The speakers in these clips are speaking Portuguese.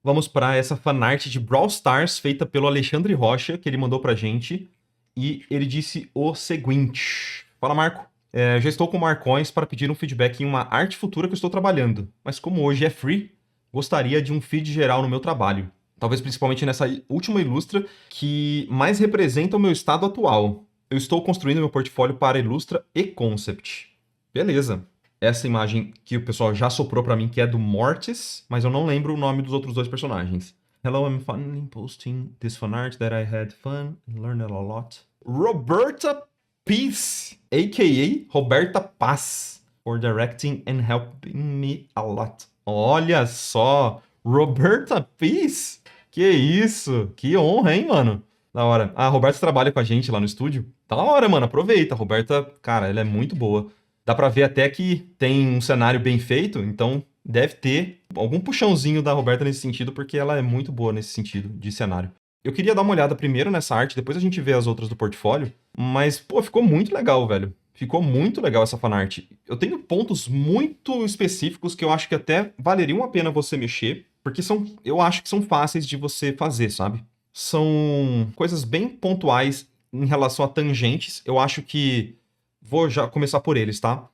Vamos para essa fanart de Brawl Stars feita pelo Alexandre Rocha, que ele mandou pra gente. E ele disse o seguinte: Fala, Marco. Já estou com Marcoins para pedir um feedback em uma arte futura que eu estou trabalhando. Mas como hoje é free, gostaria de um feed geral no meu trabalho. Talvez principalmente nessa última ilustra que mais representa o meu estado atual. Eu estou construindo meu portfólio para Ilustra e Concept. Beleza. Essa imagem que o pessoal já soprou pra mim, que é do Mortis, mas eu não lembro o nome dos outros dois personagens. Hello, I'm finally posting this fan art that I had fun and learned a lot. Roberta Peace, a.k.a. Roberta Paz, for directing and helping me a lot. Olha só, Roberta Peace? Que isso? Que honra, hein, mano? Da hora. A Roberta trabalha com a gente lá no estúdio. Da hora, mano. Aproveita. A Roberta, cara, ela é muito boa. Dá pra ver até que tem um cenário bem feito, então deve ter algum puxãozinho da Roberta nesse sentido, porque ela é muito boa nesse sentido de cenário. Eu queria dar uma olhada primeiro nessa arte, depois a gente vê as outras do portfólio, mas, pô, ficou muito legal, velho. Ficou muito legal essa fanart. Eu tenho pontos muito específicos que eu acho que até valeriam a pena você mexer, porque eu acho que são fáceis de você fazer, sabe? São coisas bem pontuais em relação a tangentes. Eu acho que vou já começar por eles, tá?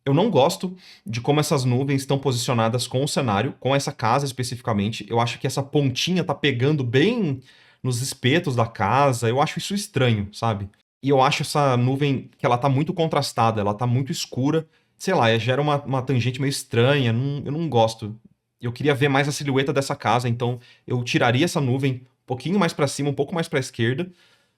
Eu não gosto de como essas nuvens estão posicionadas com o cenário, com essa casa especificamente. Eu acho que essa pontinha tá pegando bem nos espetos da casa. Eu acho isso estranho, sabe? E eu acho essa nuvem que ela tá muito contrastada, ela tá muito escura. Sei lá, gera uma tangente meio estranha. Eu não gosto. Eu queria ver mais a silhueta dessa casa, então eu tiraria essa nuvem um pouquinho mais pra cima, um pouco mais pra esquerda.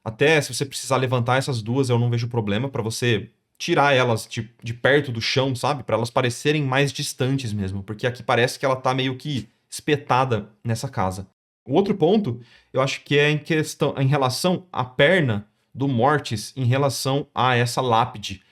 Até se você precisar levantar essas duas, eu não vejo problema para você tirar elas de perto do chão, sabe? Para elas parecerem mais distantes mesmo, porque aqui parece que ela tá meio que espetada nessa casa. O outro ponto, eu acho que é em relação à perna do Mortis em relação a essa lápide.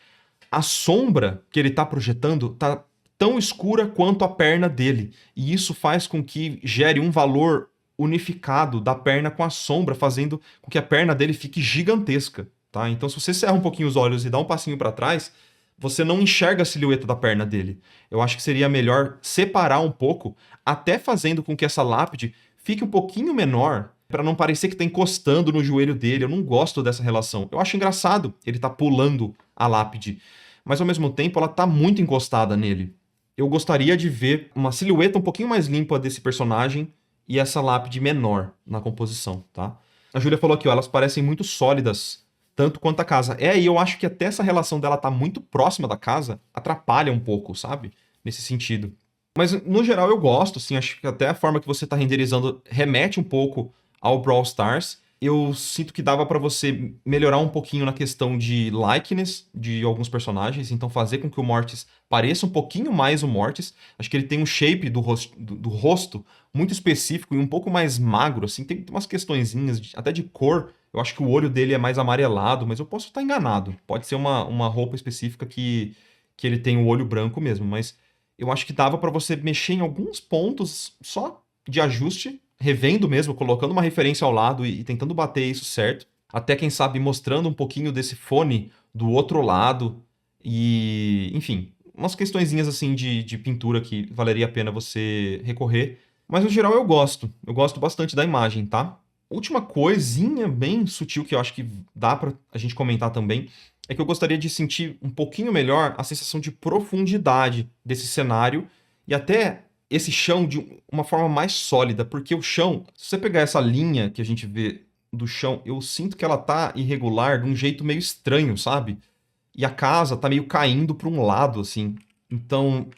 A sombra que ele tá projetando tá tão escura quanto a perna dele, e isso faz com que gere um valor unificado da perna com a sombra, fazendo com que a perna dele fique gigantesca, tá? Então, se você cerra um pouquinho os olhos e dá um passinho para trás, você não enxerga a silhueta da perna dele. Eu acho que seria melhor separar um pouco, até fazendo com que essa lápide fique um pouquinho menor, para não parecer que tá encostando no joelho dele. Eu não gosto dessa relação. Eu acho engraçado ele tá pulando a lápide, mas ao mesmo tempo ela tá muito encostada nele. Eu gostaria de ver uma silhueta um pouquinho mais limpa desse personagem e essa lápide menor na composição, tá? A Júlia falou aqui, ó, elas parecem muito sólidas, tanto quanto a casa. E eu acho que até essa relação dela tá muito próxima da casa atrapalha um pouco, sabe? Nesse sentido. Mas, no geral, eu gosto, assim, acho que até a forma que você tá renderizando remete um pouco ao Brawl Stars. Eu sinto que dava pra você melhorar um pouquinho na questão de likeness de alguns personagens, então fazer com que o Mortis pareça um pouquinho mais o Mortis. Acho que ele tem um shape do rosto muito específico e um pouco mais magro, assim, tem umas questõezinhas, até de cor. Eu acho que o olho dele é mais amarelado, mas eu posso estar enganado. Pode ser uma roupa específica que ele tem o olho branco mesmo, mas eu acho que dava pra você mexer em alguns pontos só de ajuste, revendo mesmo, colocando uma referência ao lado e tentando bater isso certo. Até, quem sabe, mostrando um pouquinho desse fone do outro lado. E, enfim, umas questõezinhas assim de pintura que valeria a pena você recorrer. Mas, no geral, eu gosto. Eu gosto bastante da imagem, tá? Última coisinha bem sutil que eu acho que dá pra a gente comentar também é que eu gostaria de sentir um pouquinho melhor a sensação de profundidade desse cenário e até esse chão de uma forma mais sólida, porque o chão, se você pegar essa linha que a gente vê do chão, eu sinto que ela tá irregular de um jeito meio estranho, sabe? E a casa tá meio caindo para um lado, assim. Então,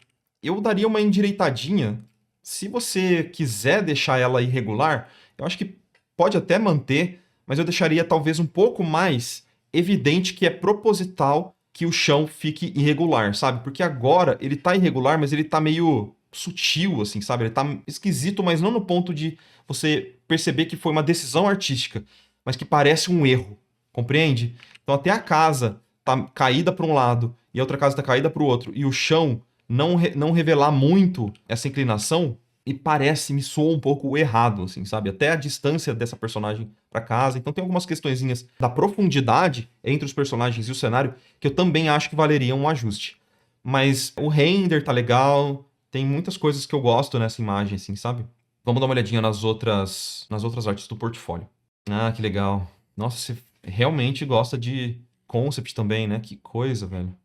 eu daria uma endireitadinha. Se você quiser deixar ela irregular, eu acho que pode até manter, mas eu deixaria talvez um pouco mais evidente que é proposital que o chão fique irregular, sabe? Porque agora ele tá irregular, mas ele tá meio sutil, assim, sabe? Ele tá esquisito, mas não no ponto de você perceber que foi uma decisão artística, mas que parece um erro, compreende? Então até a casa tá caída para um lado e a outra casa tá caída para o outro, e o chão não revelar muito essa inclinação, e parece, me soa um pouco errado, assim, sabe? Até a distância dessa personagem pra casa. Então tem algumas questõezinhas da profundidade entre os personagens e o cenário que eu também acho que valeriam um ajuste. Mas o render tá legal, tem muitas coisas que eu gosto nessa imagem, assim, sabe? Vamos dar uma olhadinha nas outras artes do portfólio. Ah, que legal. Nossa, você realmente gosta de concept também, né? Que coisa, velho.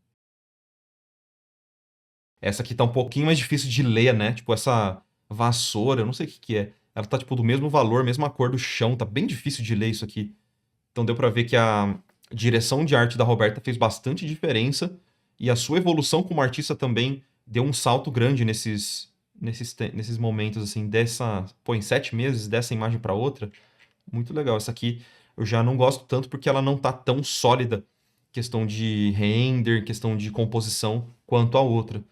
Essa aqui tá um pouquinho mais difícil de ler, né? Tipo, essa vassoura, eu não sei o que que é. Ela tá, tipo, do mesmo valor, mesma cor do chão. Tá bem difícil de ler isso aqui. Então deu pra ver que a direção de arte da Roberta fez bastante diferença. E a sua evolução como artista também deu um salto grande nesses momentos, assim, Pô, em 7 meses, dessa imagem pra outra. Muito legal. Essa aqui eu já não gosto tanto porque ela não tá tão sólida. Questão de render, questão de composição, quanto a outra.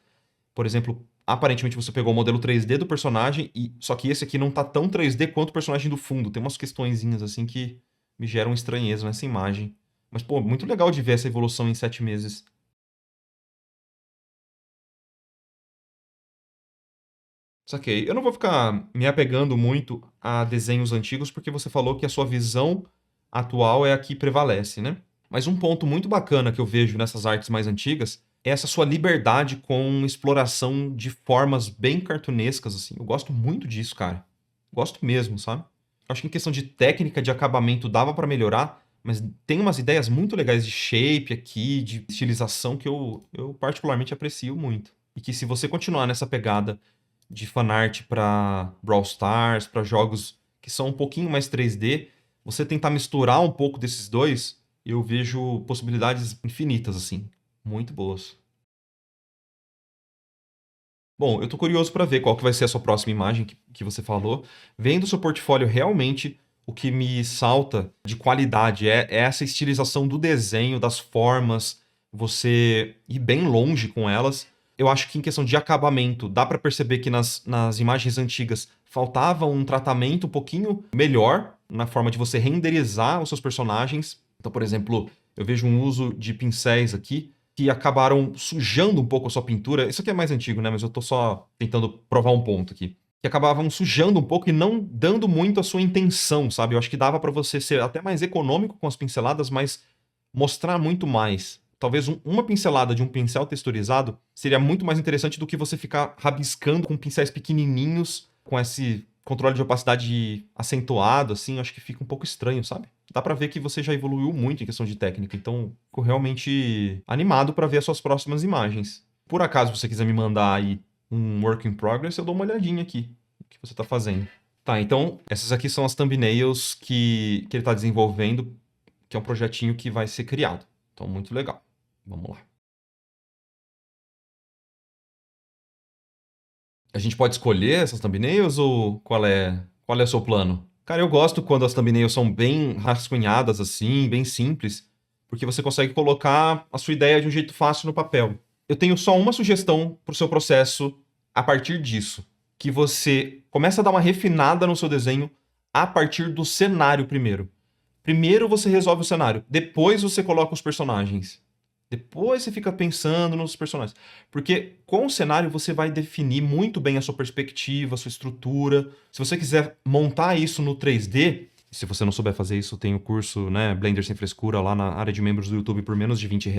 Por exemplo, aparentemente você pegou o modelo 3D do personagem, só que esse aqui não tá tão 3D quanto o personagem do fundo. Tem umas questõezinhas assim que me geram estranheza nessa imagem. Mas, pô, muito legal de ver essa evolução em 7 meses. Saquei. Eu não vou ficar me apegando muito a desenhos antigos, porque você falou que a sua visão atual é a que prevalece, né? Mas um ponto muito bacana que eu vejo nessas artes mais antigas é essa sua liberdade com exploração de formas bem cartunescas, assim. Eu gosto muito disso, cara. Gosto mesmo, sabe? Acho que em questão de técnica de acabamento dava pra melhorar, mas tem umas ideias muito legais de shape aqui, de estilização que eu particularmente aprecio muito. E que se você continuar nessa pegada de fanart para Brawl Stars, para jogos que são um pouquinho mais 3D, você tentar misturar um pouco desses dois, eu vejo possibilidades infinitas, assim. Muito boas. Bom, eu tô curioso para ver qual que vai ser a sua próxima imagem que você falou. Vendo o seu portfólio, realmente o que me salta de qualidade é essa estilização do desenho, das formas, você ir bem longe com elas. Eu acho que em questão de acabamento, dá para perceber que nas imagens antigas faltava um tratamento um pouquinho melhor na forma de você renderizar os seus personagens. Então, por exemplo, eu vejo um uso de pincéis aqui que acabaram sujando um pouco a sua pintura. Isso aqui é mais antigo, né? Mas eu tô só tentando provar um ponto aqui. Que acabavam sujando um pouco e não dando muito a sua intenção, sabe? Eu acho que dava pra você ser até mais econômico com as pinceladas, mas mostrar muito mais. Talvez uma pincelada de um pincel texturizado seria muito mais interessante do que você ficar rabiscando com pincéis pequenininhos, com esse controle de opacidade acentuado, assim. Eu acho que fica um pouco estranho, sabe? Dá pra ver que você já evoluiu muito em questão de técnica, então fico realmente animado pra ver as suas próximas imagens. Por acaso você quiser me mandar aí um work in progress, eu dou uma olhadinha aqui no que você tá fazendo. Tá, então essas aqui são as thumbnails que ele tá desenvolvendo, que é um projetinho que vai ser criado. Então, muito legal. Vamos lá. A gente pode escolher essas thumbnails ou qual é o seu plano? Cara, eu gosto quando as thumbnails são bem rascunhadas assim, bem simples, porque você consegue colocar a sua ideia de um jeito fácil no papel. Eu tenho só uma sugestão para o seu processo a partir disso, que você começa a dar uma refinada no seu desenho a partir do cenário primeiro. Primeiro você resolve o cenário, depois você coloca os personagens. Depois você fica pensando nos personagens. Porque com o cenário você vai definir muito bem a sua perspectiva, a sua estrutura. Se você quiser montar isso no 3D, se você não souber fazer isso, tem o curso, né, Blender Sem Frescura lá na área de membros do YouTube por menos de R$ 20.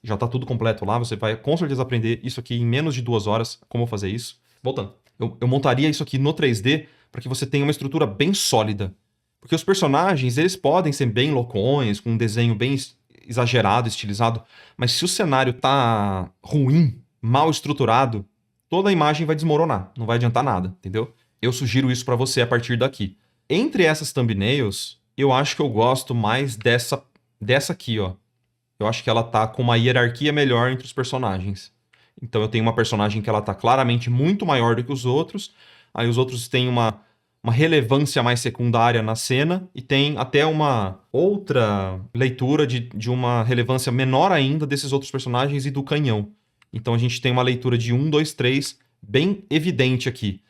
Já tá tudo completo lá. Você vai com certeza aprender isso aqui em menos de 2 horas, como fazer isso. Voltando. Eu montaria isso aqui no 3D para que você tenha uma estrutura bem sólida. Porque os personagens, eles podem ser bem loucões, com um desenho bem exagerado, estilizado, mas se o cenário tá ruim, mal estruturado, toda a imagem vai desmoronar, não vai adiantar nada, entendeu? Eu sugiro isso pra você a partir daqui. Entre essas thumbnails, eu acho que eu gosto mais dessa aqui, ó. Eu acho que ela tá com uma hierarquia melhor entre os personagens. Então eu tenho uma personagem que ela tá claramente muito maior do que os outros, aí os outros têm uma relevância mais secundária na cena e tem até uma outra leitura de uma relevância menor ainda desses outros personagens e do canhão. Então a gente tem uma leitura de 1, 2, 3 bem evidente aqui.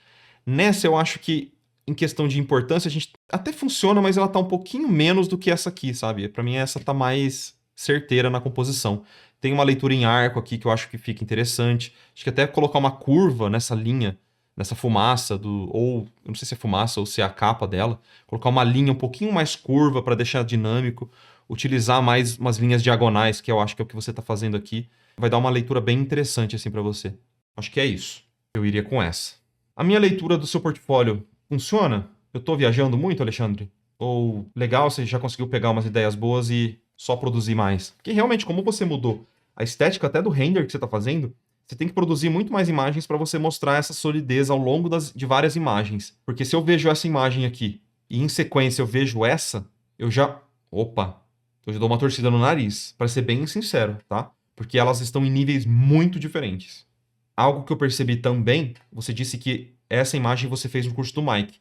Nessa eu acho que em questão de importância a gente até funciona, mas ela tá um pouquinho menos do que essa aqui, sabe? Pra mim essa tá mais certeira na composição. Tem uma leitura em arco aqui que eu acho que fica interessante. Acho que até colocar uma curva nessa linha, nessa fumaça ou eu não sei se é fumaça ou se é a capa dela, colocar uma linha um pouquinho mais curva para deixar dinâmico, utilizar mais umas linhas diagonais, que eu acho que é o que você está fazendo aqui, vai dar uma leitura bem interessante assim para você. Acho que é isso. Eu iria com essa. A minha leitura do seu portfólio Funciona? Eu tô viajando muito, Alexandre? Ou legal, você já conseguiu pegar umas ideias boas e só produzir mais? Porque realmente, como você mudou a estética até do render que você tá fazendo, você tem que produzir muito mais imagens para você mostrar essa solidez ao longo de várias imagens. Porque se eu vejo essa imagem aqui e em sequência eu vejo essa, eu já. Opa! Eu já dou uma torcida no nariz, para ser bem sincero, tá? Porque elas estão em níveis muito diferentes. Algo que eu percebi também, você disse que essa imagem você fez no curso do Mike.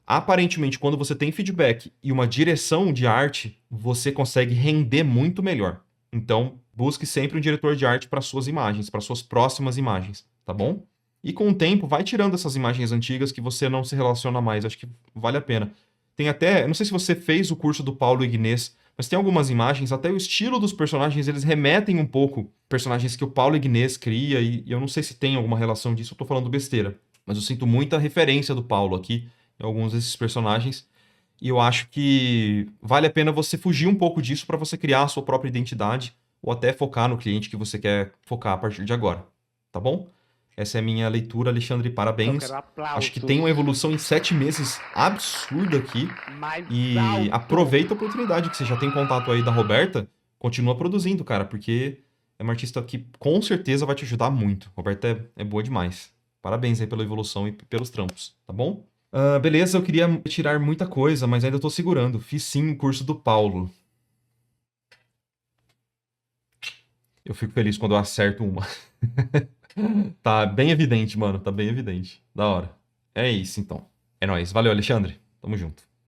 Aparentemente, quando você tem feedback e uma direção de arte, você consegue render muito melhor. Então, busque sempre um diretor de arte para suas imagens, para suas próximas imagens, tá bom? E com o tempo, vai tirando essas imagens antigas que você não se relaciona mais. Acho que vale a pena. Tem até, eu não sei se você fez o curso do Paulo Ignez, mas tem algumas imagens, até o estilo dos personagens, eles remetem um pouco personagens que o Paulo Ignez cria, e eu não sei se tem alguma relação disso, eu tô falando besteira. Mas eu sinto muita referência do Paulo aqui em alguns desses personagens. E eu acho que vale a pena você fugir um pouco disso para você criar a sua própria identidade ou até focar no cliente que você quer focar a partir de agora. Tá bom? Essa é a minha leitura, Alexandre. Parabéns. Acho que tem uma evolução em 7 meses absurda aqui. E aproveita a oportunidade que você já tem contato aí da Roberta. Continua produzindo, cara, porque é uma artista que com certeza vai te ajudar muito. Roberta é boa demais. Parabéns aí pela evolução e pelos trampos, tá bom? Beleza, eu queria tirar muita coisa, mas ainda tô segurando. Fiz sim o curso do Paulo. Eu fico feliz quando eu acerto uma. Tá bem evidente, mano. Tá bem evidente. Da hora. É isso, então. É nóis. Valeu, Alexandre. Tamo junto.